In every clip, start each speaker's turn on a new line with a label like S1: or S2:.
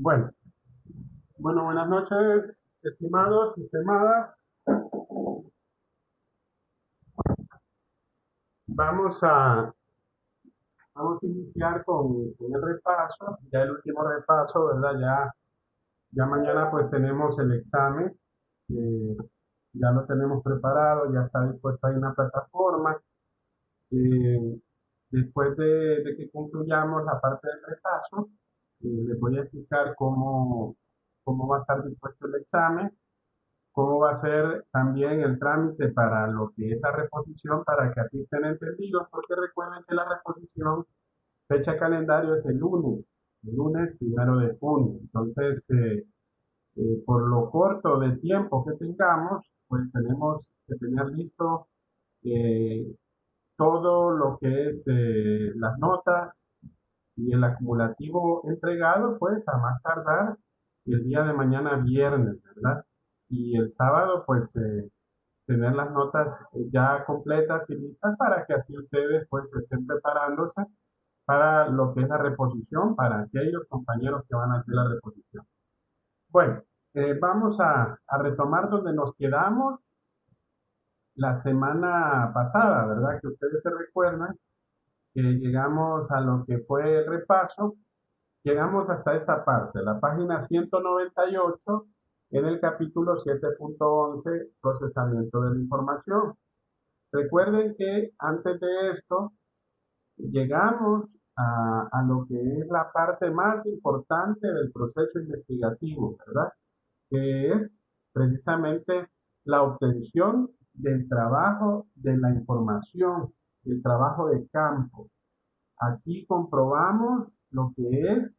S1: Bueno, buenas noches, estimados y estimadas. Vamos a, vamos a iniciar con el repaso, ya el último repaso, ¿verdad? Ya mañana pues tenemos el examen, eh, ya lo tenemos preparado, ya está dispuesto ahí en una plataforma. Eh, Después de que concluyamos la parte del repaso, les voy a explicar cómo va a estar dispuesto el examen, cómo va a ser también el trámite para lo que es la reposición, para que así estén entendidos, porque recuerden que la reposición, fecha calendario es el lunes 1 de junio. Entonces, por lo corto de tiempo que tengamos, pues tenemos que tener listo eh, todo lo que es las notas y el acumulativo entregado, pues a más tardar el día de mañana viernes, ¿verdad? Y el sábado, pues tener las notas ya completas y listas para que así ustedes pues estén preparándose para lo que es la reposición, para aquellos compañeros que van a hacer la reposición. Bueno, vamos a retomar donde nos quedamos la semana pasada, ¿verdad? Que ustedes se recuerdan que llegamos a lo que fue el repaso. Llegamos hasta esta parte, la página 198, en el capítulo 7.11, procesamiento de la información. Recuerden que antes de esto llegamos a lo que es la parte más importante del proceso investigativo, ¿verdad? Que es precisamente la obtención del trabajo de la información, el trabajo de campo. Aquí comprobamos lo que es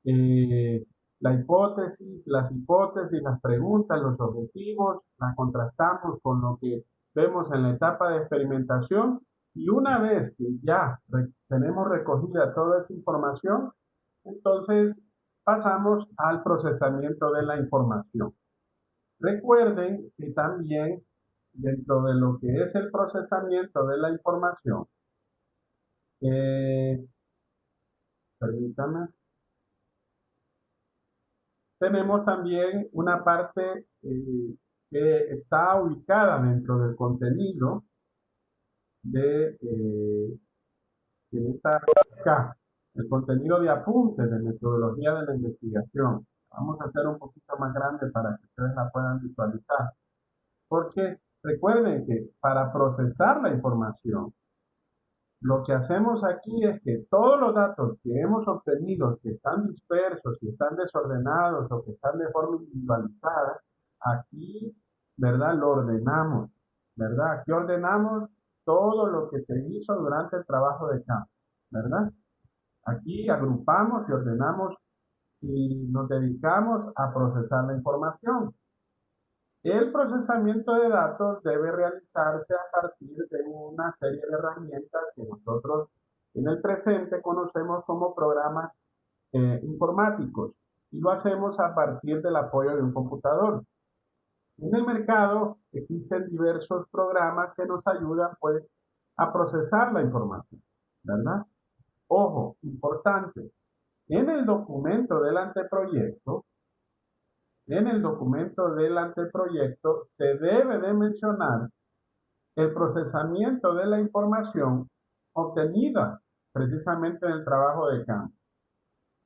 S1: eh, la hipótesis, las preguntas, los objetivos, las contrastamos con lo que vemos en la etapa de experimentación y una vez que ya tenemos recogida toda esa información, entonces pasamos al procesamiento de la información. Recuerden que también dentro de lo que es el procesamiento de la información, eh, permítame, tenemos también una parte que está ubicada dentro del contenido en esta acá, el contenido de apuntes de metodología de la investigación. Vamos a hacer un poquito más grande para que ustedes la puedan visualizar. Porque recuerden que para procesar la información, lo que hacemos aquí es que todos los datos que hemos obtenido, que están dispersos, que están desordenados o que están de forma individualizada, aquí, ¿verdad? Lo ordenamos, ¿verdad? Aquí ordenamos todo lo que se hizo durante el trabajo de campo, ¿verdad? Aquí agrupamos y ordenamos y nos dedicamos a procesar la información. El procesamiento de datos debe realizarse a partir de una serie de herramientas que nosotros en el presente conocemos como programas informáticos y lo hacemos a partir del apoyo de un computador. En el mercado existen diversos programas que nos ayudan pues a procesar la información, ¿verdad? Ojo, importante, en el documento del anteproyecto se debe de mencionar el procesamiento de la información obtenida precisamente en el trabajo de campo,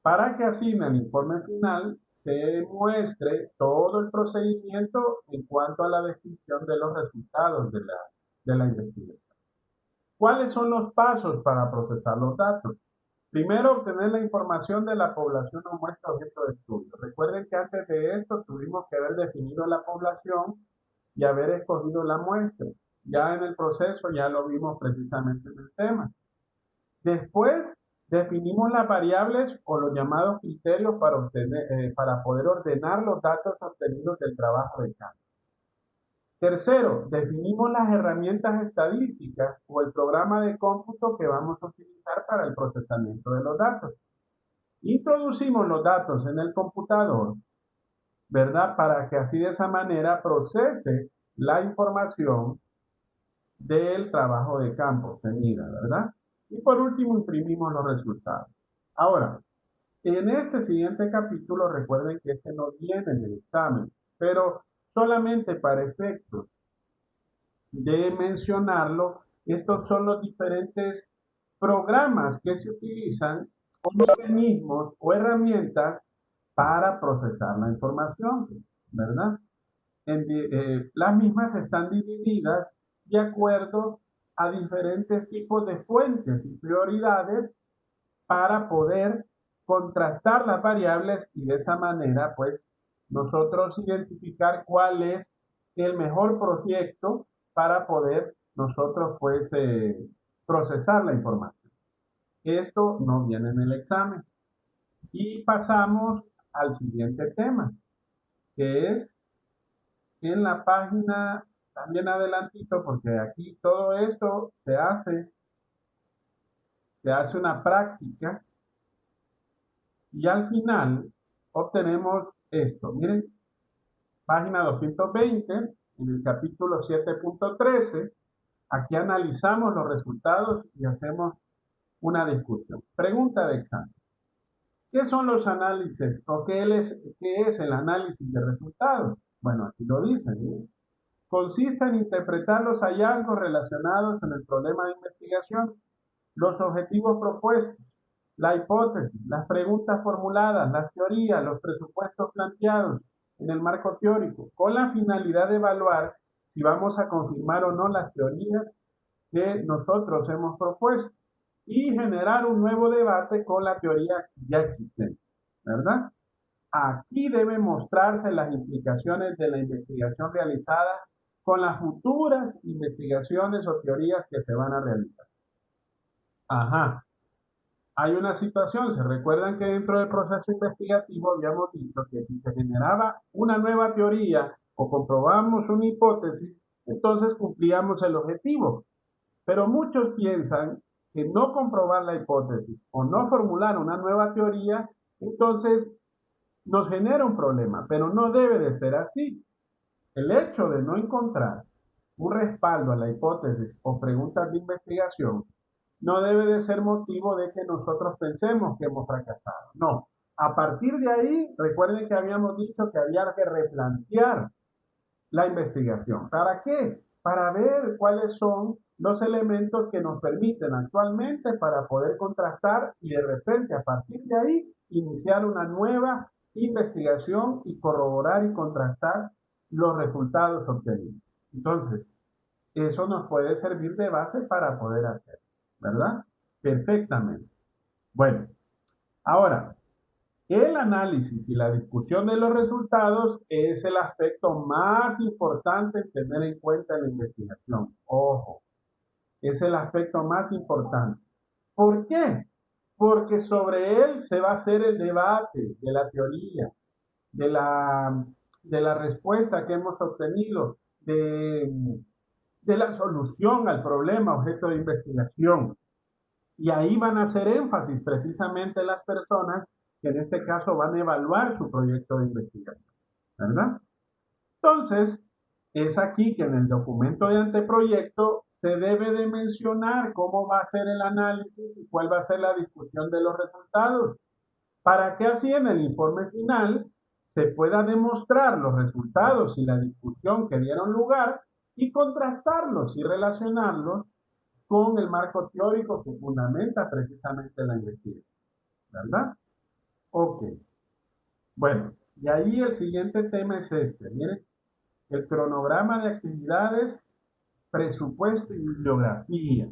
S1: para que así en el informe final se muestre todo el procedimiento en cuanto a la descripción de los resultados de la investigación. ¿Cuáles son los pasos para procesar los datos? Primero, obtener la información de la población o muestra objeto de estudio. Recuerden que antes de esto tuvimos que haber definido la población y haber escogido la muestra. Ya en el proceso ya lo vimos precisamente en el tema. Después definimos las variables o los llamados criterios para poder ordenar los datos obtenidos del trabajo de campo. Tercero, definimos las herramientas estadísticas o el programa de cómputo que vamos a utilizar para el procesamiento de los datos. Introducimos los datos en el computador, ¿verdad? Para que así de esa manera procese la información del trabajo de campo obtenida, ¿verdad? Y por último, imprimimos los resultados. Ahora, En este siguiente capítulo, recuerden que este no viene en el examen, pero solamente para efectos de mencionarlo, estos son los diferentes programas que se utilizan o mecanismos o herramientas para procesar la información, ¿verdad? Las mismas están divididas de acuerdo a diferentes tipos de fuentes y prioridades para poder contrastar las variables y de esa manera, pues, nosotros identificar cuál es el mejor proyecto para poder nosotros, pues, procesar la información. Esto no viene en el examen. Y pasamos al siguiente tema, que es en la página, también adelantito, porque aquí todo esto se hace una práctica y al final obtenemos esto. Miren, página 220, en el capítulo 7.13, aquí analizamos los resultados y hacemos una discusión. Pregunta de examen. ¿Qué son los análisis o qué es el análisis de resultados? Bueno, aquí lo dicen. ¿Sí? Consiste en interpretar los hallazgos relacionados en el problema de investigación, los objetivos propuestos, la hipótesis, las preguntas formuladas, las teorías, los presupuestos planteados en el marco teórico, con la finalidad de evaluar si vamos a confirmar o no las teorías que nosotros hemos propuesto y generar un nuevo debate con la teoría ya existente, ¿verdad? Aquí deben mostrarse las implicaciones de la investigación realizada con las futuras investigaciones o teorías que se van a realizar. Ajá, hay una situación, se recuerdan que dentro del proceso investigativo habíamos dicho que si se generaba una nueva teoría o comprobamos una hipótesis, entonces cumplíamos el objetivo. Pero muchos piensan que no comprobar la hipótesis o no formular una nueva teoría, entonces nos genera un problema, pero no debe de ser así. El hecho de no encontrar un respaldo a la hipótesis o preguntas de investigación no debe de ser motivo de que nosotros pensemos que hemos fracasado. No. A partir de ahí, recuerden que habíamos dicho que había que replantear la investigación. ¿Para qué? Para ver cuáles son los elementos que nos permiten actualmente para poder contrastar y de repente a partir de ahí iniciar una nueva investigación y corroborar y contrastar los resultados obtenidos. Entonces, eso nos puede servir de base para poder hacer, ¿verdad? Perfectamente. Bueno, ahora, el análisis y la discusión de los resultados es el aspecto más importante en tener en cuenta en la investigación. Ojo, es el aspecto más importante. ¿Por qué? Porque sobre él se va a hacer el debate de la teoría, de la, de la respuesta que hemos obtenido, de la solución al problema objeto de investigación. Y ahí van a hacer énfasis precisamente las personas que en este caso van a evaluar su proyecto de investigación, ¿verdad? Entonces, es aquí que en el documento de anteproyecto se debe de mencionar cómo va a ser el análisis y cuál va a ser la discusión de los resultados, para que así en el informe final se pueda demostrar los resultados y la discusión que dieron lugar y contrastarlos y relacionarlos con el marco teórico que fundamenta precisamente la investigación, ¿verdad? Ok, bueno, y ahí el siguiente tema es este, miren, el cronograma de actividades, presupuesto y bibliografía.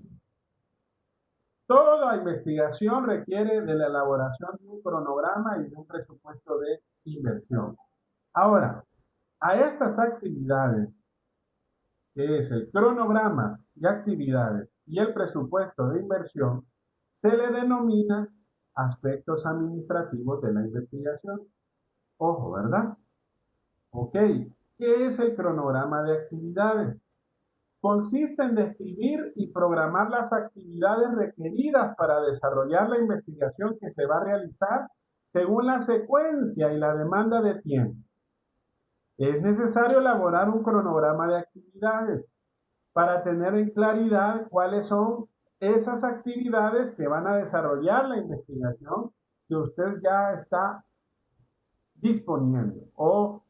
S1: Toda investigación requiere de la elaboración de un cronograma y de un presupuesto de inversión. Ahora, a estas actividades, que es el cronograma de actividades y el presupuesto de inversión, se le denomina aspectos administrativos de la investigación. Ojo, ¿verdad? Ok, ¿qué es el cronograma de actividades? Consiste en describir y programar las actividades requeridas para desarrollar la investigación que se va a realizar según la secuencia y la demanda de tiempo. Es necesario elaborar un cronograma de actividades para tener en claridad cuáles son esas actividades que van a desarrollar la investigación que usted ya está disponiendo o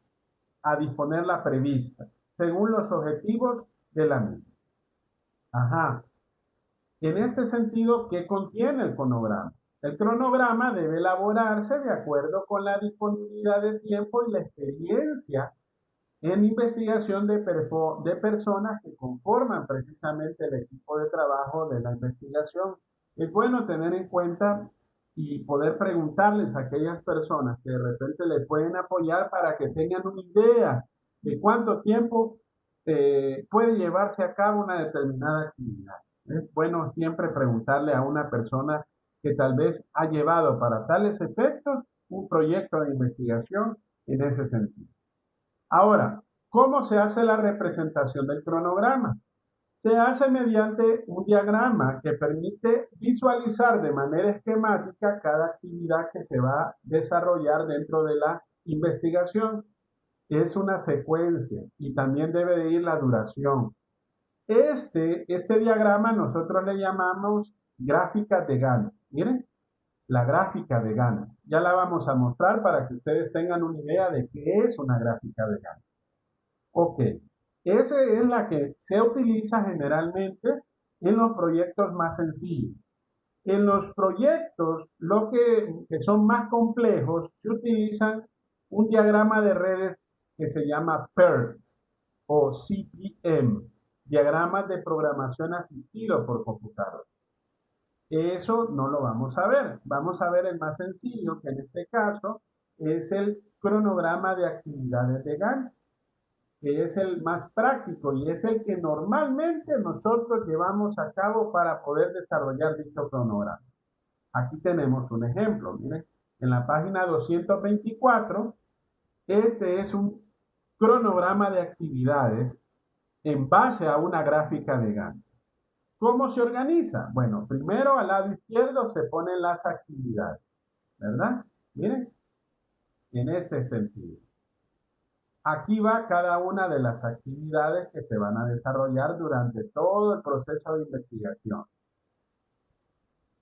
S1: a disponer la prevista, según los objetivos de la misma. Ajá. En este sentido, ¿qué contiene el cronograma? El cronograma debe elaborarse de acuerdo con la disponibilidad de tiempo y la experiencia en investigación de personas que conforman precisamente el equipo de trabajo de la investigación. Es bueno tener en cuenta y poder preguntarles a aquellas personas que de repente le pueden apoyar para que tengan una idea de cuánto tiempo puede llevarse a cabo una determinada actividad. Es bueno siempre preguntarle a una persona que tal vez ha llevado para tales efectos un proyecto de investigación en ese sentido. Ahora, ¿cómo se hace la representación del cronograma? Se hace mediante un diagrama que permite visualizar de manera esquemática cada actividad que se va a desarrollar dentro de la investigación. Es una secuencia y también debe de ir la duración. Este diagrama nosotros le llamamos gráfica de Gantt. Miren, la gráfica de Gantt. Ya la vamos a mostrar para que ustedes tengan una idea de qué es una gráfica de Gantt. Ok, esa es la que se utiliza generalmente en los proyectos más sencillos. En los proyectos, que son más complejos, se utilizan un diagrama de redes que se llama PERT o CPM, diagramas de programación asistido por computador. Eso no lo vamos a ver. Vamos a ver el más sencillo, que en este caso es el cronograma de actividades de Gantt, que es el más práctico y es el que normalmente nosotros llevamos a cabo para poder desarrollar dicho cronograma. Aquí tenemos un ejemplo, miren, en la página 224, este es un cronograma de actividades en base a una gráfica de Gantt. ¿Cómo se organiza? Bueno, primero al lado izquierdo se ponen las actividades, ¿verdad? Miren, en este sentido. Aquí va cada una de las actividades que se van a desarrollar durante todo el proceso de investigación,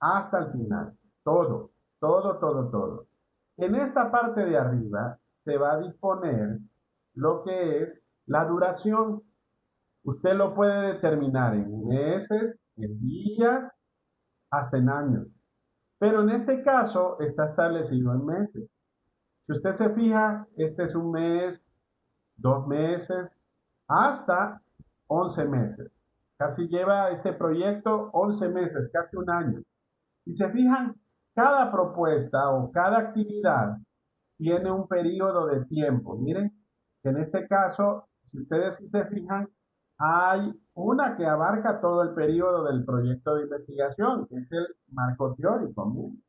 S1: hasta el final. Todo, todo, todo, todo. En esta parte de arriba se va a disponer lo que es la duración. Usted lo puede determinar en meses, en días, hasta en años. Pero en este caso está establecido en meses. Si usted se fija, este es un mes, 2 meses, hasta 11 meses. Casi lleva este proyecto 11 meses, casi un año. Y se fijan, cada propuesta o cada actividad tiene un periodo de tiempo. Miren, que en este caso, si ustedes sí se fijan, hay una que abarca todo el periodo del proyecto de investigación, que es el marco teórico. Miren.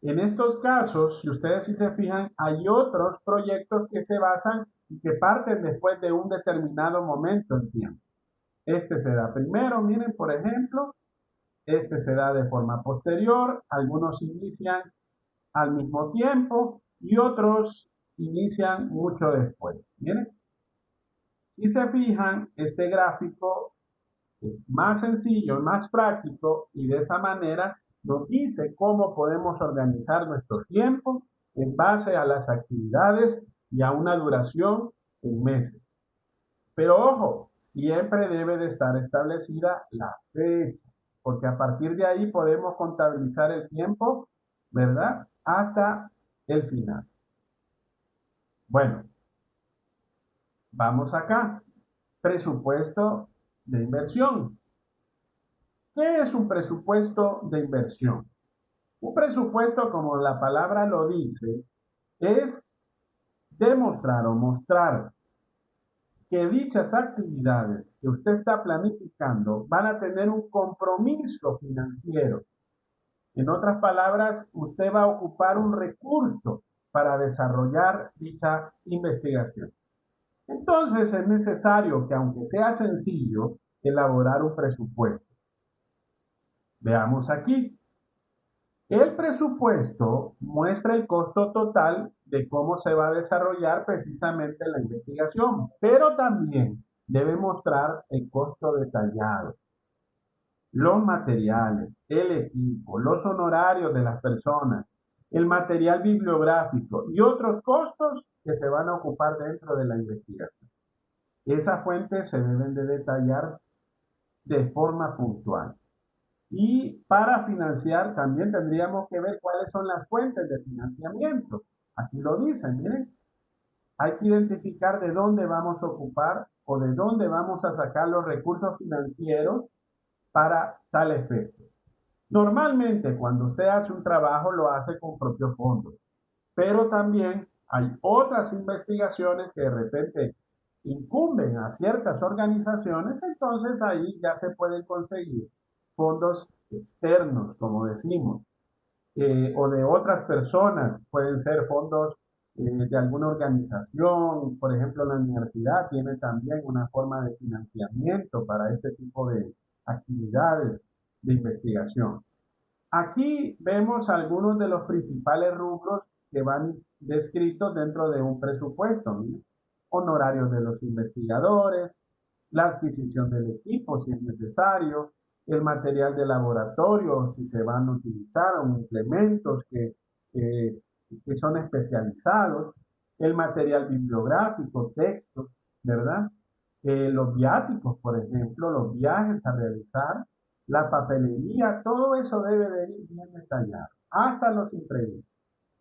S1: En estos casos, si ustedes sí se fijan, hay otros proyectos que se basan y que parten después de un determinado momento en tiempo. Este se da primero, miren, por ejemplo, este se da de forma posterior, algunos inician al mismo tiempo y otros inician mucho después. Miren, si se fijan, este gráfico es más sencillo, más práctico y de esa manera nos dice cómo podemos organizar nuestro tiempo en base a las actividades y a una duración en meses. Pero ojo, siempre debe de estar establecida la fecha, porque a partir de ahí podemos contabilizar el tiempo, ¿verdad? Hasta el final. Bueno, vamos acá. Presupuesto de inversión. ¿Qué es un presupuesto de inversión? Un presupuesto, como la palabra lo dice, es demostrar o mostrar que dichas actividades que usted está planificando van a tener un compromiso financiero. En otras palabras, usted va a ocupar un recurso para desarrollar dicha investigación. Entonces es necesario que, aunque sea sencillo, elaborar un presupuesto. Veamos aquí. El presupuesto muestra el costo total de cómo se va a desarrollar precisamente la investigación, pero también debe mostrar el costo detallado. los materiales, el equipo, los honorarios de las personas, el material bibliográfico y otros costos que se van a ocupar dentro de la investigación. Esas fuentes se deben de detallar de forma puntual. Y para financiar también tendríamos que ver cuáles son las fuentes de financiamiento. Aquí lo dicen, miren, hay que identificar de dónde vamos a ocupar o de dónde vamos a sacar los recursos financieros para tal efecto. Normalmente cuando usted hace un trabajo lo hace con propios fondos, pero también hay otras investigaciones que de repente incumben a ciertas organizaciones, entonces ahí ya se pueden conseguir fondos externos, como decimos, o de otras personas, pueden ser fondos de alguna organización, por ejemplo la universidad tiene también una forma de financiamiento para este tipo de actividades de investigación. Aquí vemos algunos de los principales rubros que van descritos dentro de un presupuesto, ¿no? Honorarios de los investigadores, la adquisición del equipo si es necesario, el material de laboratorio si se van a utilizar o implementos que, que son especializados, el material bibliográfico, textos, ¿verdad? Los viáticos, por ejemplo, los viajes a realizar, la papelería, todo eso debe de ir bien detallado, hasta los imprevistos,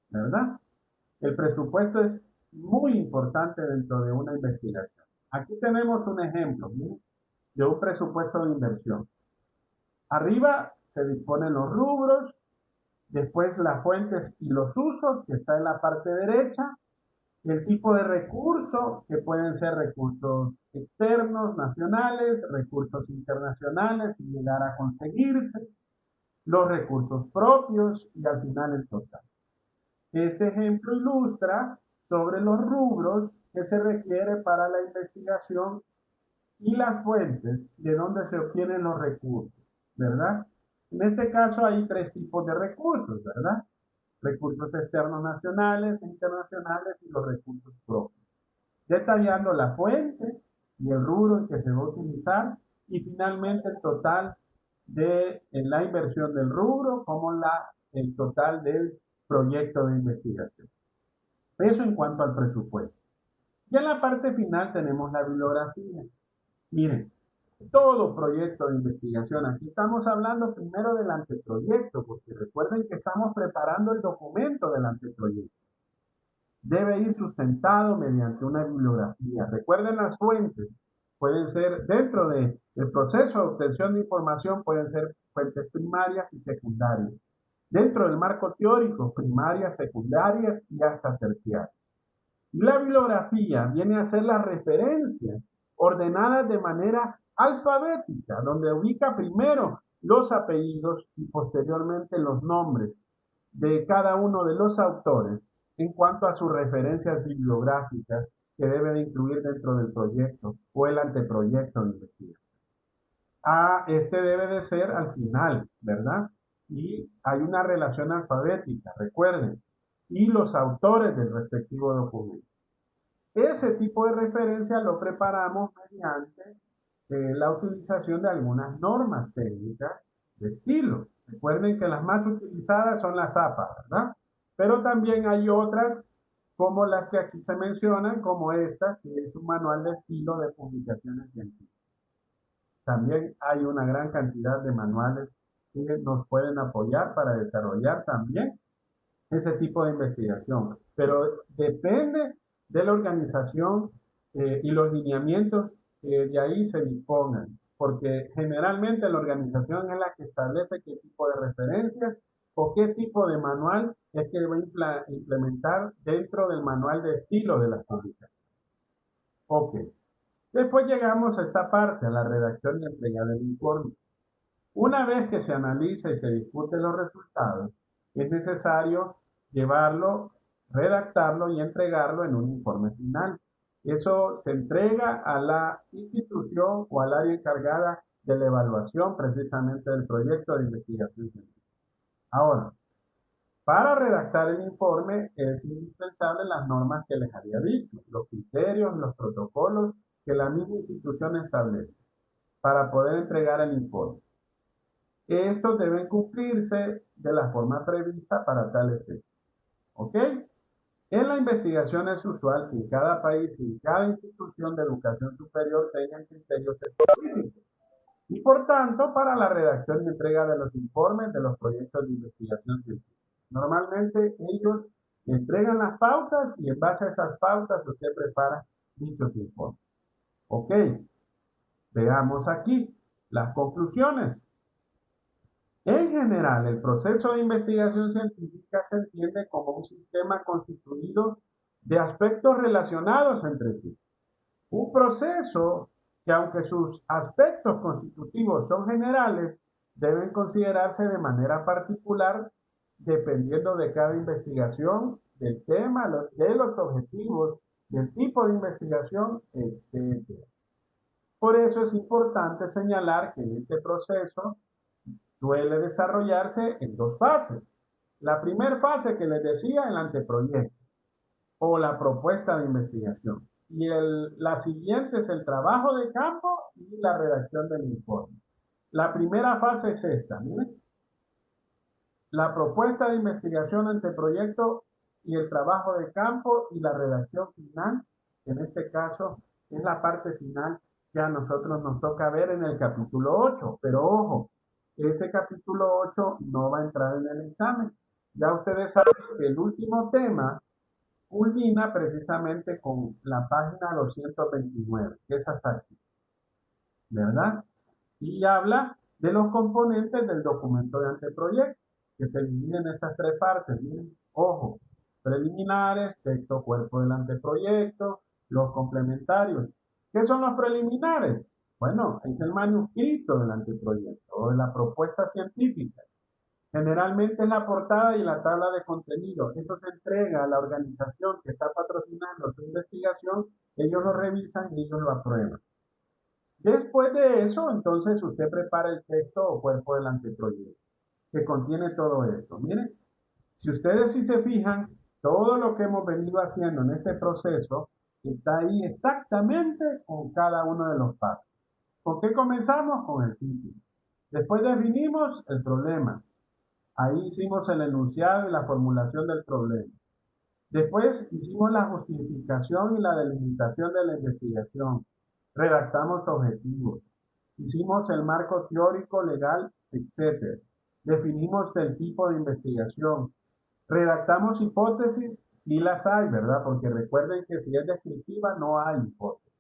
S1: ¿verdad? El presupuesto es muy importante dentro de una investigación. Aquí tenemos un ejemplo, ¿sí?, de un presupuesto de inversión. Arriba se disponen los rubros, después las fuentes y los usos, que está en la parte derecha, el tipo de recursos, que pueden ser recursos externos, nacionales, recursos internacionales, si llegara a conseguirse, los recursos propios y al final el total. Este ejemplo ilustra sobre los rubros que se requiere para la investigación y las fuentes de donde se obtienen los recursos, ¿verdad? En este caso hay tres tipos de recursos, ¿verdad? Recursos externos nacionales, internacionales y los recursos propios. Detallando la fuente y el rubro en que se va a utilizar y finalmente el total de la inversión del rubro como el total del proyecto de investigación. Eso en cuanto al presupuesto. Y en la parte final tenemos la bibliografía. Miren, todo proyecto de investigación, aquí estamos hablando primero del anteproyecto, porque recuerden que estamos preparando el documento del anteproyecto. Debe ir sustentado mediante una bibliografía. Recuerden las fuentes, pueden ser dentro del proceso de obtención de información, pueden ser fuentes primarias y secundarias. Dentro del marco teórico, primarias, secundarias y hasta terciarias. La bibliografía viene a ser las referencias ordenadas de manera alfabética, donde ubica primero los apellidos y posteriormente los nombres de cada uno de los autores en cuanto a sus referencias bibliográficas que debe de incluir dentro del proyecto o el anteproyecto de investigación. Este debe de ser al final, ¿verdad? Y hay una relación alfabética, recuerden, y los autores del respectivo documento. Ese tipo de referencia lo preparamos mediante la utilización de algunas normas técnicas de estilo. Recuerden que las más utilizadas son las APA, ¿verdad? Pero también hay otras como las que aquí se mencionan, como esta, que es un manual de estilo de publicaciones científicas. También hay una gran cantidad de manuales que nos pueden apoyar para desarrollar también ese tipo de investigación. Pero depende de la organización y los lineamientos que de ahí se dispongan, porque generalmente la organización es la que establece qué tipo de referencias o qué tipo de manual es que va a implementar dentro del manual de estilo de las publicaciones. Ok. Después llegamos a esta parte, a la redacción y entrega del informe. Una vez que se analiza y se discute los resultados, es necesario llevarlo, redactarlo y entregarlo en un informe final. Eso se entrega a la institución o al área encargada de la evaluación precisamente del proyecto de investigación científica. Ahora, para redactar el informe es indispensable las normas que les había dicho, los criterios, los protocolos que la misma institución establece para poder entregar el informe. Estos deben cumplirse de la forma prevista para tal efecto. ¿Ok? En la investigación es usual que en cada país y en cada institución de educación superior tengan criterios específicos. Y por tanto, para la redacción y entrega de los informes de los proyectos de investigación científica. Normalmente ellos entregan las pautas y en base a esas pautas usted prepara dichos informes. Ok, veamos aquí las conclusiones. En general, el proceso de investigación científica se entiende como un sistema constituido de aspectos relacionados entre sí. Un proceso que, aunque sus aspectos constitutivos son generales, deben considerarse de manera particular dependiendo de cada investigación, del tema, de los objetivos, del tipo de investigación, etc. Por eso es importante señalar que en este proceso suele desarrollarse en dos fases. La primera fase que les decía, el anteproyecto o la propuesta de investigación. Y la siguiente es el trabajo de campo y la redacción del informe. La primera fase es esta, miren. La propuesta de investigación, anteproyecto y el trabajo de campo y la redacción final, en este caso es la parte final que a nosotros nos toca ver en el capítulo 8. Pero ojo, ese capítulo 8 no va a entrar en el examen. Ya ustedes saben que el último tema culmina precisamente con la página 229, que es hasta aquí, ¿verdad? Y habla de los componentes del documento de anteproyecto, que se dividen en estas tres partes. Miren, ojo, preliminares, texto, cuerpo del anteproyecto, los complementarios. ¿Qué son los preliminares? Bueno, es el manuscrito del anteproyecto o de la propuesta científica. Generalmente es la portada y la tabla de contenido. Esto se entrega a la organización que está patrocinando su investigación, ellos lo revisan y ellos lo aprueban. Después de eso, entonces usted prepara el texto o cuerpo del anteproyecto, que contiene todo esto. Miren, si ustedes sí se fijan, todo lo que hemos venido haciendo en este proceso está ahí exactamente con cada uno de los pasos. ¿Con qué comenzamos? Con el título. Después definimos el problema. Ahí hicimos el enunciado y la formulación del problema. Después hicimos la justificación y la delimitación de la investigación. Redactamos objetivos. Hicimos el marco teórico, legal, etc. Definimos el tipo de investigación. Redactamos hipótesis, si las hay, ¿verdad? Porque recuerden que si es descriptiva no hay hipótesis.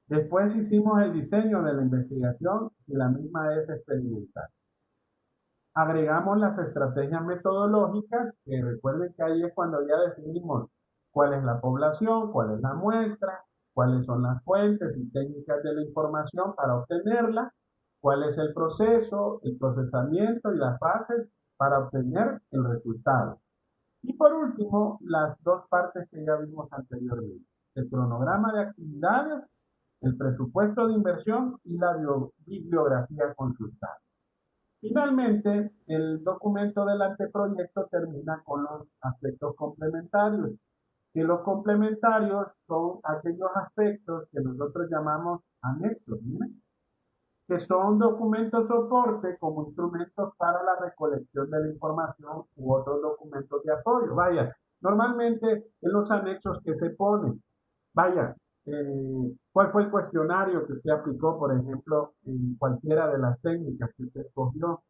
S1: Después hicimos el diseño de la investigación y la misma es experimental. Agregamos las estrategias metodológicas, que recuerden que ahí es cuando ya definimos cuál es la población, cuál es la muestra, cuáles son las fuentes y técnicas de la información para obtenerla, cuál es el proceso, el procesamiento y las fases para obtener el resultado. Y por último, las dos partes que ya vimos anteriormente, el cronograma de actividades, el presupuesto de inversión y la bibliografía consultada. Finalmente, el documento del anteproyecto termina con los aspectos complementarios, que los complementarios son aquellos aspectos que nosotros llamamos anexos, ¿miren? Que son documentos soporte como instrumentos para la recolección de la información u otros documentos de apoyo. Vaya, normalmente en los anexos que se ponen, vaya, ¿cuál fue el cuestionario que usted aplicó, por ejemplo, en cualquiera de las técnicas que usted escogió?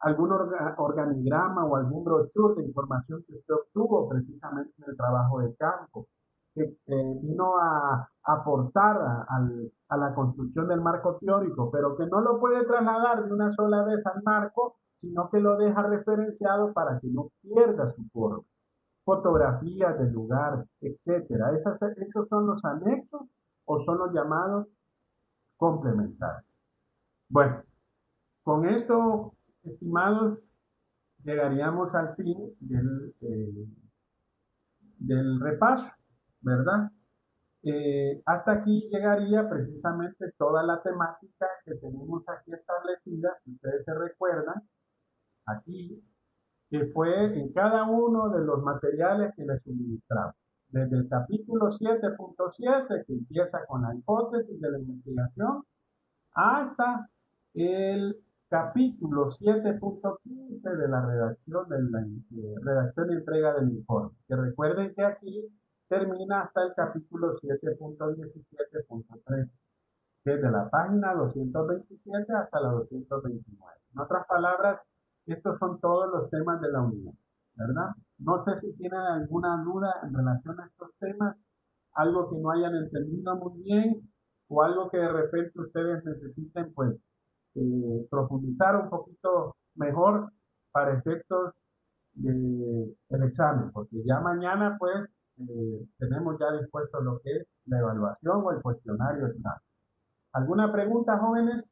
S1: ¿Algún organigrama o algún brochure de información que usted obtuvo precisamente en el trabajo de campo, que vino a aportar a la construcción del marco teórico, pero que no lo puede trasladar de una sola vez al marco, sino que lo deja referenciado para que no pierda su forma? Fotografías del lugar, etcétera. Esos son los anexos o son los llamados complementarios. Bueno, con esto, estimados, llegaríamos al fin del repaso, ¿verdad? Hasta aquí llegaría precisamente toda la temática que tenemos aquí establecida, si ustedes se recuerdan, aquí, que fue en cada uno de los materiales que les suministramos. Desde el capítulo 7.7, que empieza con la hipótesis de la investigación, hasta el capítulo 7.15 de la redacción, redacción y entrega del informe. Que recuerden que aquí termina hasta el capítulo 7.17.3, que es de la página 227 hasta la 229. En otras palabras, estos son todos los temas de la unidad, ¿verdad? No sé si tienen alguna duda en relación a estos temas, algo que no hayan entendido muy bien o algo que de repente ustedes necesiten, pues, profundizar un poquito mejor para efectos del examen, porque ya mañana, pues, tenemos ya dispuesto lo que es la evaluación o el cuestionario examen. ¿Alguna pregunta, jóvenes?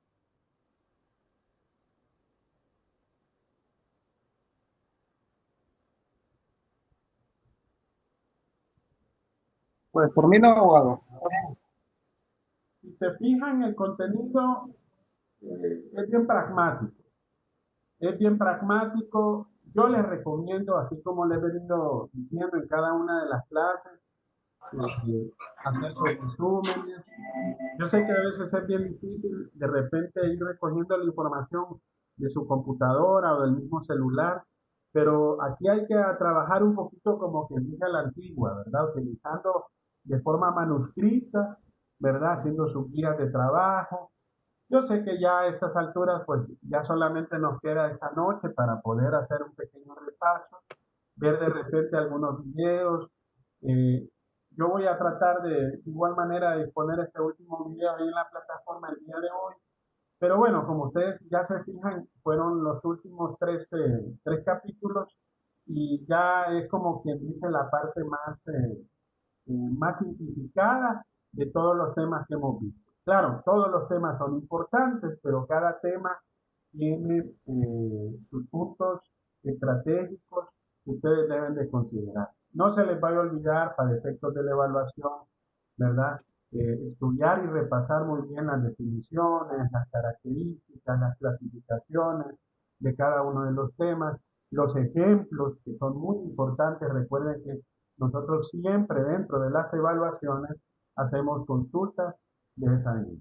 S2: Pues por mí no, abogado.
S1: Si se fijan, el contenido es bien pragmático. Es bien pragmático. Yo les recomiendo, así como les he venido diciendo en cada una de las clases, hacer sus resúmenes. Yo sé que a veces es bien difícil de repente ir recogiendo la información de su computadora o del mismo celular, pero aquí hay que trabajar un poquito como que dice la antigua, ¿verdad? Utilizando de forma manuscrita, ¿verdad? Haciendo sus guías de trabajo. Yo sé que ya a estas alturas, pues ya solamente nos queda esta noche para poder hacer un pequeño repaso, ver de repente algunos videos. eh, yo voy a tratar de igual manera de disponer este último video ahí en la plataforma el día de hoy. Pero bueno, como ustedes ya se fijan, fueron los últimos tres capítulos y ya es como quien dice la parte más simplificada de todos los temas que hemos visto. Claro, todos los temas son importantes, pero cada tema tiene sus puntos estratégicos que ustedes deben de considerar. No se les vaya a olvidar para efectos de la evaluación, ¿verdad? Estudiar y repasar muy bien las definiciones, las características, las clasificaciones de cada uno de los temas, los ejemplos que son muy importantes. Recuerden que nosotros siempre dentro de las evaluaciones hacemos consultas de esa índole,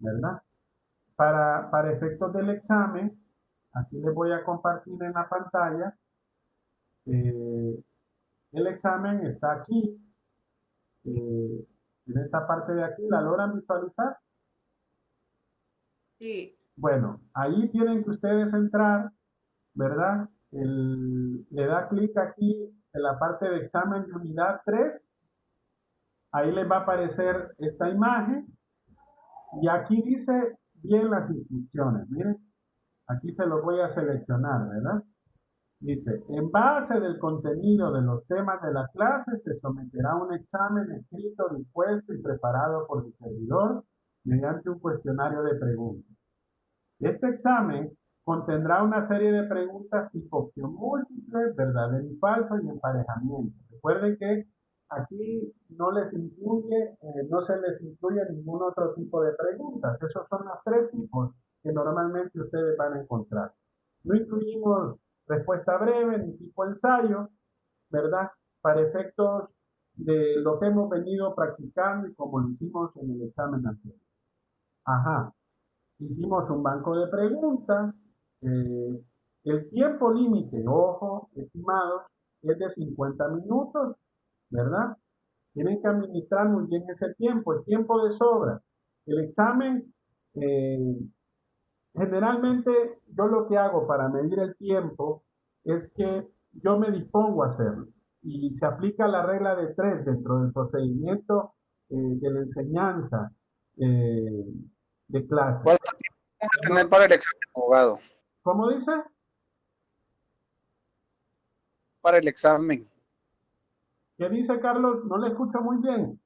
S1: ¿verdad? Para efectos del examen, aquí les voy a compartir en la pantalla. eh, el examen está aquí, eh, en esta parte de aquí. ¿La logran visualizar?
S3: Sí.
S1: Bueno, ahí tienen que ustedes entrar, ¿verdad? Le da clic aquí en la parte de examen de unidad 3. Ahí les va a aparecer esta imagen y aquí dice bien las instrucciones. Miren, aquí se los voy a seleccionar, ¿verdad? Dice, en base del contenido de los temas de la clase, se someterá a un examen escrito, dispuesto y preparado por su servidor mediante un cuestionario de preguntas. Este examen contendrá una serie de preguntas tipo opción múltiple, verdadero y falso y emparejamiento. Recuerden que aquí no se les incluye ningún otro tipo de preguntas. Esos son los tres tipos que normalmente ustedes van a encontrar. No incluimos respuesta breve ni tipo ensayo, ¿verdad? Para efectos de lo que hemos venido practicando y como lo hicimos en el examen anterior. Ajá. Hicimos un banco de preguntas. eh, el tiempo límite, ojo, estimados, es de 50 minutos, ¿verdad? Tienen que administrar muy bien ese tiempo, es tiempo de sobra. El examen, eh, generalmente yo lo que hago para medir el tiempo es que yo me dispongo a hacerlo y se aplica la regla de tres dentro del procedimiento de la enseñanza eh, de clase.
S2: ¿Cuánto tiempo vamos a tener para el examen, abogado?
S1: ¿Cómo dice?
S2: Para el examen.
S1: ¿Qué dice Carlos? No le escucho muy bien.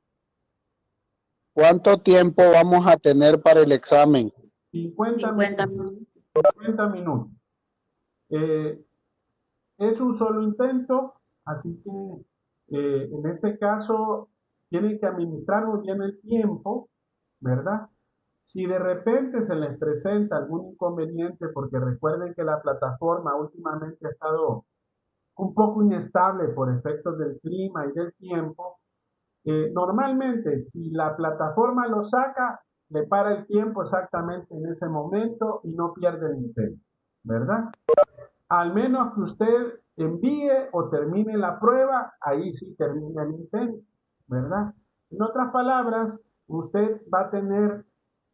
S2: ¿Cuánto tiempo vamos a tener para el examen?
S1: 50
S3: 50
S1: minutos.
S3: minutos.
S1: 50 minutos. Eh, es un solo intento, así que en este caso tienen que administrar muy bien el tiempo, ¿verdad? Si de repente se les presenta algún inconveniente, porque recuerden que la plataforma últimamente ha estado un poco inestable por efectos del clima y del tiempo, normalmente si la plataforma lo saca, le para el tiempo exactamente en ese momento y no pierde el intento, ¿verdad? Al menos que usted envíe o termine la prueba, ahí sí termina el intento, ¿verdad? En otras palabras, usted va a tener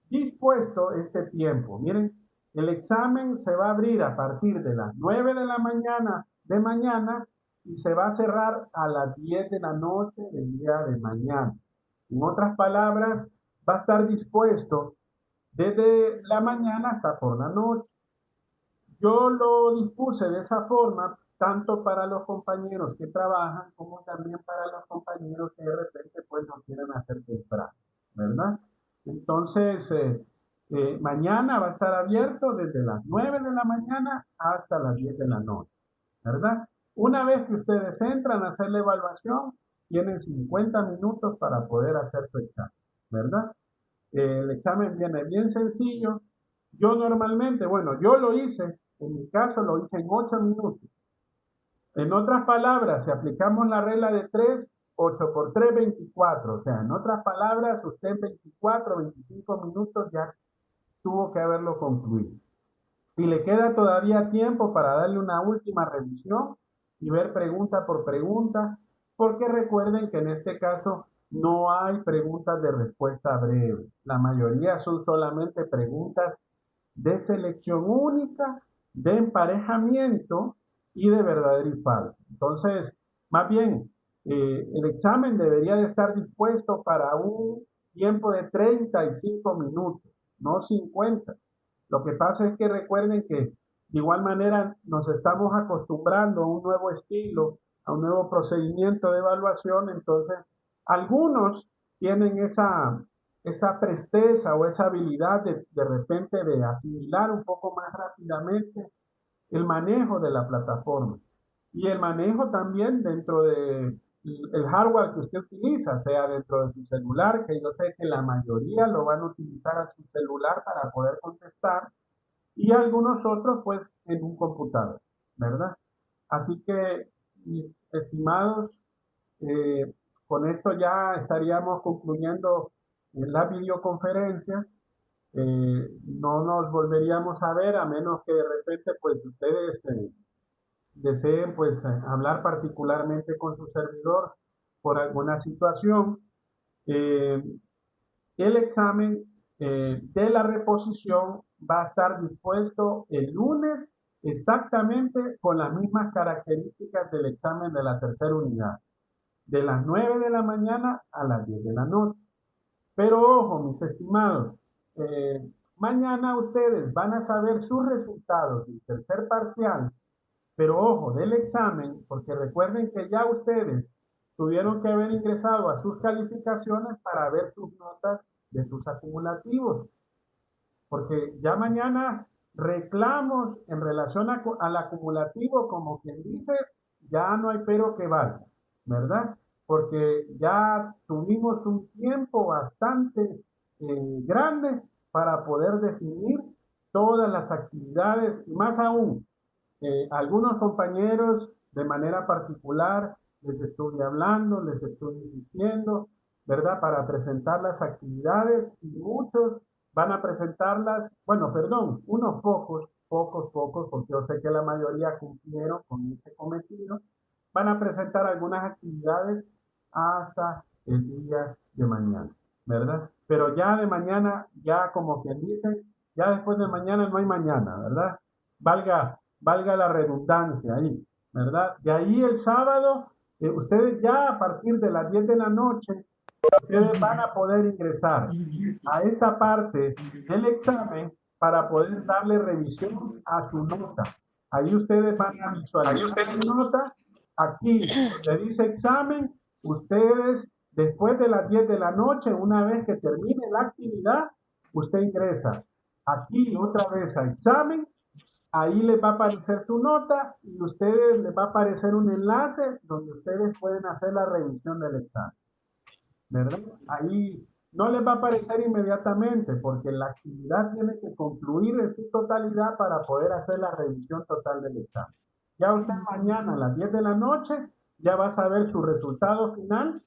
S1: dispuesto este tiempo. Miren, el examen se va a abrir a partir de las 9 de la mañana de mañana y se va a cerrar a las 10 de la noche del día de mañana. En otras palabras, va a estar dispuesto desde la mañana hasta por la noche. Yo lo dispuse de esa forma, tanto para los compañeros que trabajan como también para los compañeros que de repente pues no quieren hacer temprano, ¿verdad? Entonces, mañana va a estar abierto desde las 9 de la mañana hasta las 10 de la noche, ¿verdad? Una vez que ustedes entran a hacer la evaluación, tienen 50 minutos para poder hacer su examen, ¿verdad? El examen viene bien sencillo. Yo normalmente, bueno, yo lo hice, en mi caso lo hice en 8 minutos. En otras palabras, si aplicamos la regla de 3, 8 por 3, 24. O sea, en otras palabras, usted en 24, 25 minutos ya tuvo que haberlo concluido. Y le queda todavía tiempo para darle una última revisión y ver pregunta por pregunta, porque recuerden que en este caso no hay preguntas de respuesta breve. La mayoría son solamente preguntas de selección única, de emparejamiento y de verdadero y falso. Entonces, más bien, el examen debería de estar dispuesto para un tiempo de 35 minutos, no 50. Lo que pasa es que recuerden que de igual manera nos estamos acostumbrando a un nuevo estilo, a un nuevo procedimiento de evaluación, entonces algunos tienen esa presteza o esa habilidad de repente de asimilar un poco más rápidamente el manejo de la plataforma y el manejo también dentro de el hardware que usted utiliza, sea dentro de su celular, que yo sé que la mayoría lo van a utilizar a su celular para poder contestar, y algunos otros pues en un computador, ¿verdad? Así que, mis estimados, eh, con esto ya estaríamos concluyendo las videoconferencias. No nos volveríamos a ver a menos que de repente pues ustedes deseen pues hablar particularmente con su servidor por alguna situación. Eh, el examen de la reposición va a estar dispuesto el lunes exactamente con las mismas características del examen de la tercera unidad, de las 9 de la mañana a las 10 de la noche. Pero ojo, mis estimados, mañana ustedes van a saber sus resultados del tercer parcial, pero ojo, del examen, porque recuerden que ya ustedes tuvieron que haber ingresado a sus calificaciones para ver sus notas de sus acumulativos, porque ya mañana reclamos en relación al acumulativo, como quien dice, ya no hay pero que valga, ¿verdad? Porque ya tuvimos un tiempo bastante grande para poder definir todas las actividades y más aún, algunos compañeros de manera particular les estuve hablando, les estuve insistiendo, ¿verdad? Para presentar las actividades y muchos van a presentarlas, bueno, perdón, unos pocos, porque yo sé que la mayoría cumplieron con ese cometido, van a presentar algunas actividades hasta el día de mañana, ¿verdad? Pero ya de mañana, ya como quien dice, ya después de mañana no hay mañana, ¿verdad? Valga la redundancia ahí, ¿verdad? De ahí el sábado, ustedes ya a partir de las 10 de la noche, ustedes van a poder ingresar a esta parte del examen para poder darle revisión a su nota. Ahí ustedes van a visualizar su nota. Aquí, donde dice examen, ustedes después de las 10 de la noche, una vez que termine la actividad, usted ingresa aquí otra vez a examen. Ahí les va a aparecer su nota y a ustedes les va a aparecer un enlace donde ustedes pueden hacer la revisión del examen, ¿verdad? Ahí no les va a aparecer inmediatamente porque la actividad tiene que concluir en su totalidad para poder hacer la revisión total del examen. Ya usted mañana a las 10 de la noche ya va a saber su resultado final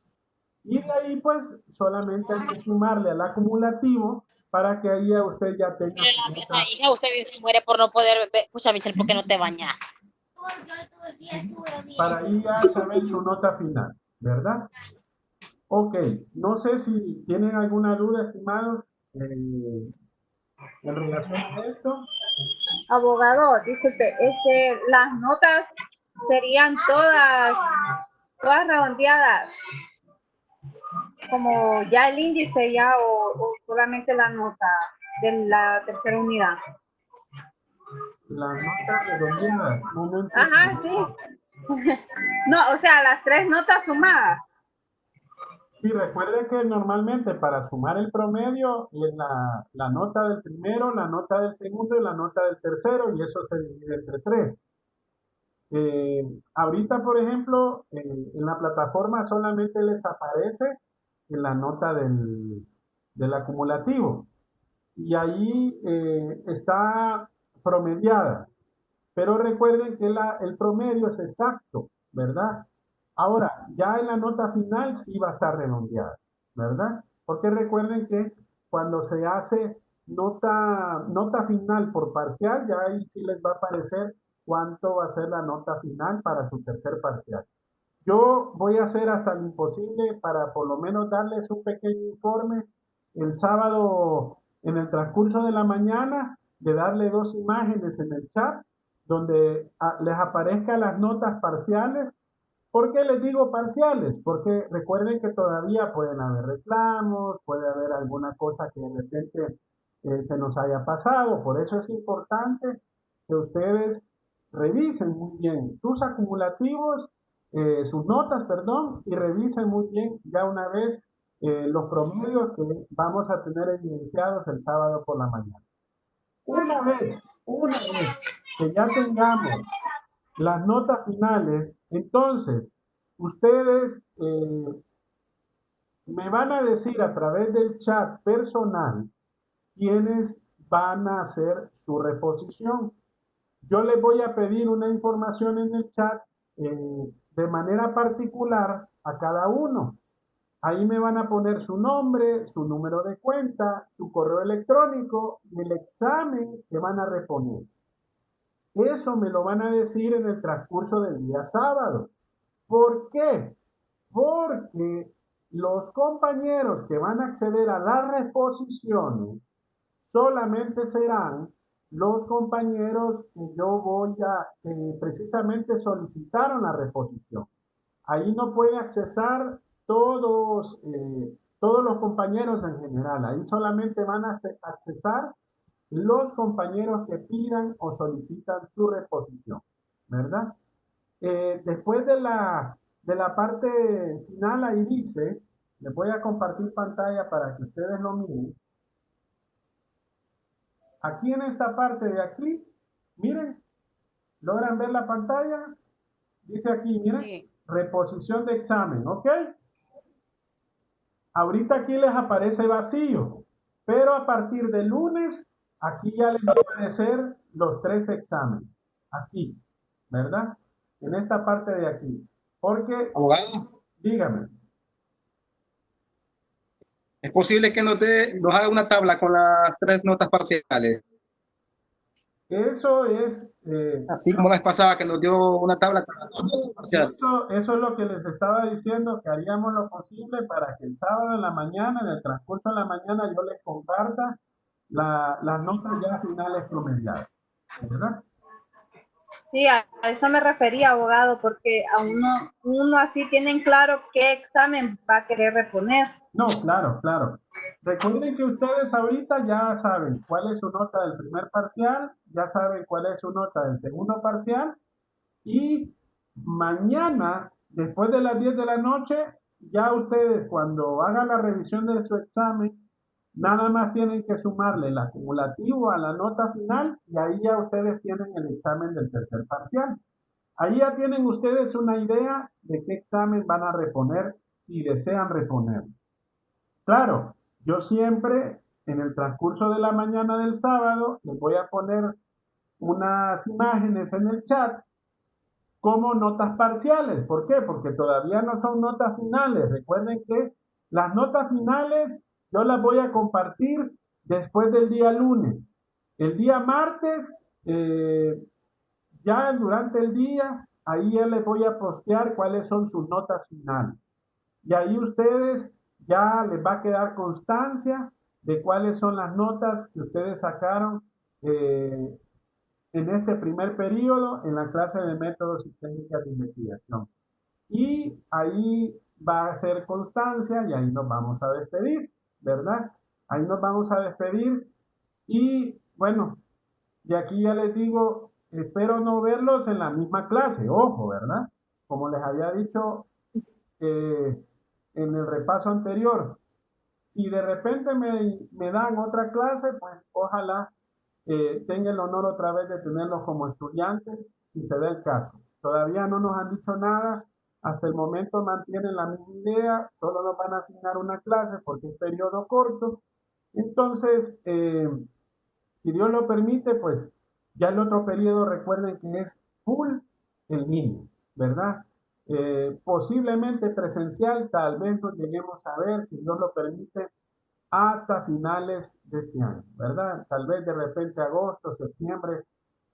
S1: y de ahí pues solamente hay que sumarle al acumulativo para que ahí usted ya tenga
S3: Mire
S1: su
S3: esa
S1: nota.
S3: hija, usted se muere por no poder ver. Pucha, Michelle, ¿por qué no te bañas?
S1: Para ahí ya saber su nota final, ¿verdad? Ok, no sé si tienen alguna duda, estimados, en relación a esto.
S4: Abogado, disculpe, las notas serían todas redondeadas, como ya el índice ya o solamente la nota de la tercera unidad.
S1: Las notas redondeadas, no, no entiendo.
S4: Ajá, sí. No, o sea, las tres notas sumadas.
S1: Sí, recuerde que normalmente para sumar el promedio es la nota del primero, la nota del segundo y la nota del tercero, y eso se divide entre tres. Ahorita, por ejemplo, en la plataforma solamente les aparece en la nota del acumulativo y ahí está promediada. Pero recuerden que el promedio es exacto, ¿verdad? Ahora, ya en la nota final sí va a estar redondeada, ¿verdad? Porque recuerden que cuando se hace nota final por parcial, ya ahí sí les va a aparecer cuánto va a ser la nota final para su tercer parcial. Yo voy a hacer hasta lo imposible para por lo menos darles un pequeño informe el sábado en el transcurso de la mañana, de darle dos imágenes en el chat donde les aparezcan las notas parciales. ¿Por qué les digo parciales? Porque recuerden que todavía pueden haber reclamos, puede haber alguna cosa que de repente se nos haya pasado. Por eso es importante que ustedes revisen muy bien sus acumulativos, sus notas, perdón, y revisen muy bien ya una vez los promedios que vamos a tener evidenciados el sábado por la mañana. Una vez que ya tengamos las notas finales, entonces ustedes me van a decir a través del chat personal quiénes van a hacer su reposición. Yo les voy a pedir una información en el chat de manera particular a cada uno. Ahí me van a poner su nombre, su número de cuenta, su correo electrónico y el examen que van a reponer. Eso me lo van a decir en el transcurso del día sábado. ¿Por qué? Porque los compañeros que van a acceder a las reposiciones solamente serán los compañeros que yo voy a, que precisamente solicitaron la reposición. Ahí no puede accesar todos los compañeros en general. Ahí solamente van a accesar los compañeros que pidan o solicitan su reposición, ¿verdad? Después de la parte final, ahí dice, les voy a compartir pantalla para que ustedes lo miren. Aquí en esta parte de aquí, miren, ¿logran ver la pantalla? Dice aquí, miren, sí. Reposición de examen, ¿ok? Ahorita aquí les aparece vacío, pero a partir del lunes, aquí ya les va a aparecer los tres exámenes. Aquí, ¿verdad? En esta parte de aquí. Porque,
S2: Abogado,
S1: dígame.
S2: ¿es posible que nos haga una tabla con las tres notas parciales?
S1: Eso es...
S2: Así como la vez pasada que nos dio una tabla con las notas parciales.
S1: Eso es lo que les estaba diciendo, que haríamos lo posible para que el sábado en la mañana, en el transcurso de la mañana, yo les comparta las notas ya finales promediadas, ¿verdad?
S4: Sí, a eso me refería, abogado, porque a uno así tienen claro qué examen va a querer reponer.
S1: No, claro, claro. Recuerden que ustedes ahorita ya saben cuál es su nota del primer parcial, ya saben cuál es su nota del segundo parcial y mañana, después de las 10 de la noche, ya ustedes cuando hagan la revisión de su examen, nada más tienen que sumarle el acumulativo a la nota final y ahí ya ustedes tienen el examen del tercer parcial. Ahí ya tienen ustedes una idea de qué examen van a reponer si desean reponer. Claro, yo siempre en el transcurso de la mañana del sábado les voy a poner unas imágenes en el chat como notas parciales. ¿Por qué? Porque todavía no son notas finales. Recuerden que las notas finales yo las voy a compartir después del día lunes. El día martes, ya durante el día, ahí ya les voy a postear cuáles son sus notas finales. Y ahí ustedes ya les va a quedar constancia de cuáles son las notas que ustedes sacaron en este primer periodo en la clase de métodos y técnicas de investigación. Y ahí va a ser constancia y ahí nos vamos a despedir, ¿verdad? Ahí nos vamos a despedir y bueno, de aquí ya les digo, espero no verlos en la misma clase, ojo, ¿verdad? Como les había dicho en el repaso anterior, si de repente me dan otra clase, pues ojalá tenga el honor otra vez de tenerlos como estudiantes, si se da el caso. Todavía no nos han dicho nada, hasta el momento mantienen la misma idea, solo nos van a asignar una clase porque es periodo corto. Entonces, si Dios lo permite, pues ya el otro periodo recuerden que es full en línea, ¿verdad? Posiblemente presencial, tal vez nos lleguemos a ver, si Dios lo permite, hasta finales de este año, ¿verdad? Tal vez de repente agosto, septiembre,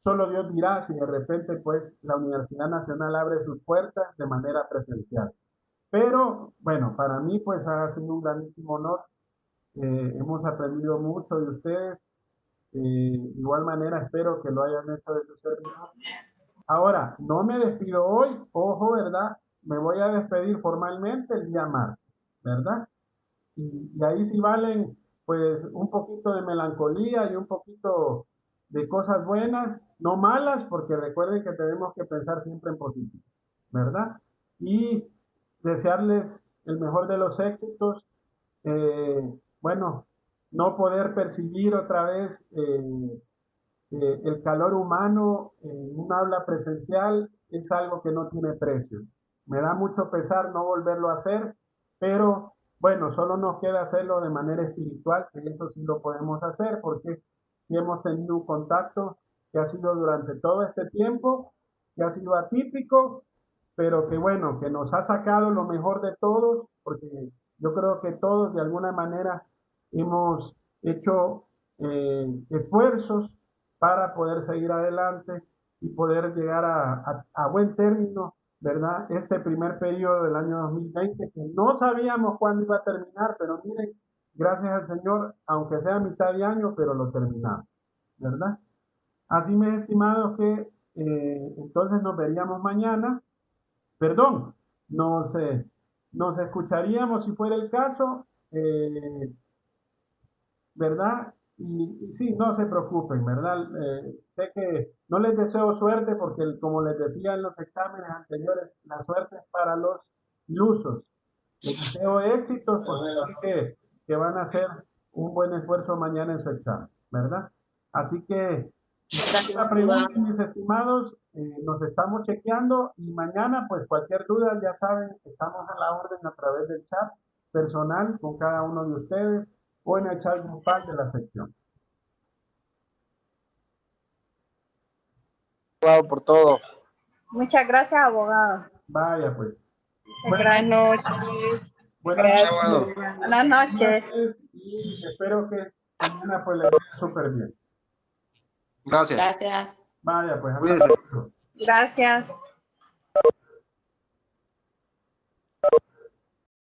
S1: solo Dios dirá si de repente pues la Universidad Nacional abre sus puertas de manera presencial. Pero bueno, para mí pues ha sido un grandísimo honor, hemos aprendido mucho de ustedes, de igual manera espero que lo hayan hecho de su servidor. Ahora, no me despido hoy, ojo, ¿verdad? Me voy a despedir formalmente el día martes, ¿verdad? Y ahí sí valen pues un poquito de melancolía y un poquito de cosas buenas, no malas, porque recuerden que tenemos que pensar siempre en positivo, ¿verdad? Y desearles el mejor de los éxitos. Bueno, no poder percibir otra vez el calor humano en un aula presencial es algo que no tiene precio. Me da mucho pesar no volverlo a hacer, pero bueno, solo nos queda hacerlo de manera espiritual, que eso sí lo podemos hacer, porque sí hemos tenido un contacto que ha sido durante todo este tiempo, que ha sido atípico, pero que bueno, que nos ha sacado lo mejor de todos, porque yo creo que todos de alguna manera hemos hecho esfuerzos para poder seguir adelante y poder llegar a buen término, ¿verdad? Este primer periodo del año 2020, que no sabíamos cuándo iba a terminar, pero miren, gracias al Señor, aunque sea mitad de año, pero lo terminamos, ¿verdad? Así, mis estimados, que entonces nos veríamos mañana, perdón, nos escucharíamos si fuera el caso, ¿verdad? Y sí, no se preocupen, ¿verdad? Sé que no les deseo suerte porque, como les decía en los exámenes anteriores, la suerte es para los ilusos. Les deseo éxitos porque sé que van a hacer un buen esfuerzo mañana en su examen, ¿verdad? Así que, si tienen preguntas, mis estimados, nos estamos chequeando y mañana, pues cualquier duda, ya saben, estamos a la orden a través del chat personal con cada uno de ustedes o en el chat grupal de la sección.
S5: Por todo.
S4: Muchas gracias, abogado.
S1: Vaya, pues.
S3: Buenas noches.
S1: Buenas
S5: Gracias.
S1: noches.
S4: Buenas noches.
S1: Y espero que mañana pues le vaya súper bien.
S5: Gracias.
S3: Gracias.
S1: Vaya, pues. Hasta
S5: Cuídense.
S1: luego.
S4: Gracias.